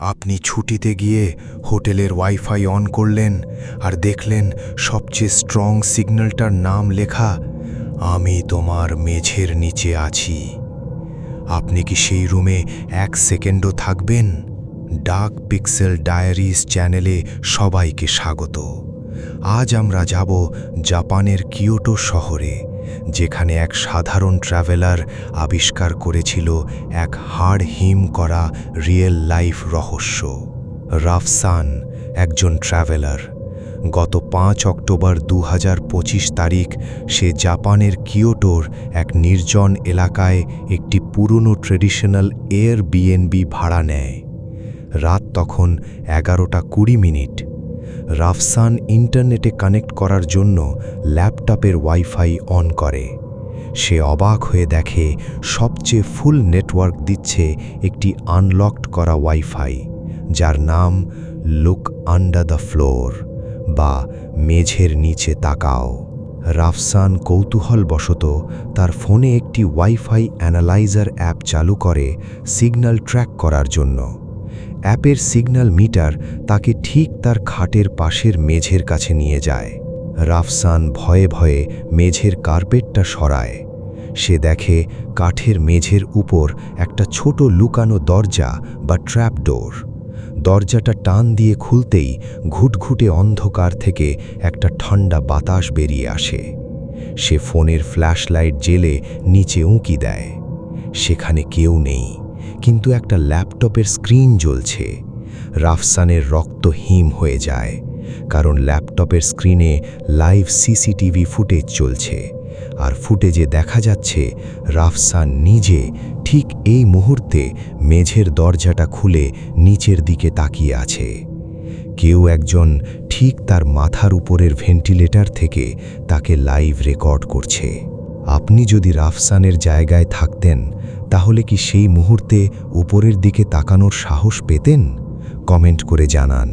আপনি ছুটিতে গিয়ে হোটেলের ওয়াইফাই অন করলেন আর দেখলেন সবচেয়ে স্ট্রং সিগন্যালটার নাম লেখা, আমি তোমার মেঝের নিচে আছি। আপনি কি সেই রুমে 1 সেকেন্ডও থাকবেন? ডার্ক পিক্সেল ডায়েরিজ চ্যানেলে সবাইকে স্বাগত। আজ আমরা যাব জাপানের কিয়োটো শহরে, যেখানে এক সাধারণ ট্রাভেলার আবিষ্কার করেছিল এক হাড় হিম করা রিয়েল লাইফ রহস্য। রাফসান একজন ট্রাভেলার। গত 5 অক্টোবর 2025 তারিখ সে জাপানের কিয়োটোর এক নির্জন এলাকায় একটি পুরনো ট্রেডিশনাল এয়ারবিএনবি ভাড়া নেয়। রাত তখন 11:20। রাফসান ইন্টারনেটে কানেক্ট করার জন্য ল্যাপটপের ওয়াইফাই অন করে। সে অবাক হয়ে দেখে সবচেয়ে ফুল নেটওয়ার্ক দিচ্ছে একটি আনলকড করা ওয়াইফাই, যার নাম লুক আন্ডার দ্য ফ্লোর বা মেঝের নিচে তাকাও। রাফসান কৌতূহলবশত তার ফোনে একটি ওয়াইফাই অ্যানালাইজার অ্যাপ চালু করে সিগন্যাল ট্র্যাক করার জন্য। অ্যাপের সিগন্যাল মিটার তাকে ঠিক তার খাটের পাশের মেঝের কাছে নিয়ে যায়। রাফসান ভয়ে ভয়ে মেঝের কার্পেটটা সরায়। সে দেখে কাঠের মেঝের উপর একটা ছোট লুকানো দরজা বা ট্র্যাপডোর। দরজাটা টান দিয়ে খুলতেই ঘুটঘুটে অন্ধকার থেকে একটা ঠান্ডা বাতাস বেরিয়ে আসে। সে ফোনের ফ্ল্যাশলাইট জ্বেলে নিচে উঁকি দেয়। সেখানে কেউ নেই, কিন্তু একটা ল্যাপটপের স্ক্রিন জ্বলছে। রাফসানের রক্ত হিম হয়ে যায়, কারণ ল্যাপটপের স্ক্রিনে লাইভ সিসিটিভি ফুটেজ চলছে, আর ফুটেজে দেখা যাচ্ছে রাফসান নিজে ঠিক এই মুহূর্তে মেঝের দরজাটা খুলে নিচের দিকে তাকিয়ে আছে। কেউ একজন ঠিক তার মাথার উপরের ভেন্টিলেটর থেকে তাকে লাইভ রেকর্ড করছে। আপনি যদি রাফসানের জায়গায় থাকতেন, তাহলে কি সেই মুহূর্তে উপরের দিকে তাকানোর সাহস পেতেন? কমেন্ট করে জানান।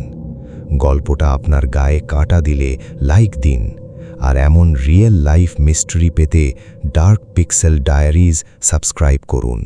গল্পটা আপনার গায়ে কাঁটা দিলে লাইক দিন, আর এমন রিয়েল লাইফ মিস্ট্রি পেতে ডার্ক পিক্সেল ডায়েরিজ সাবস্ক্রাইব করুন।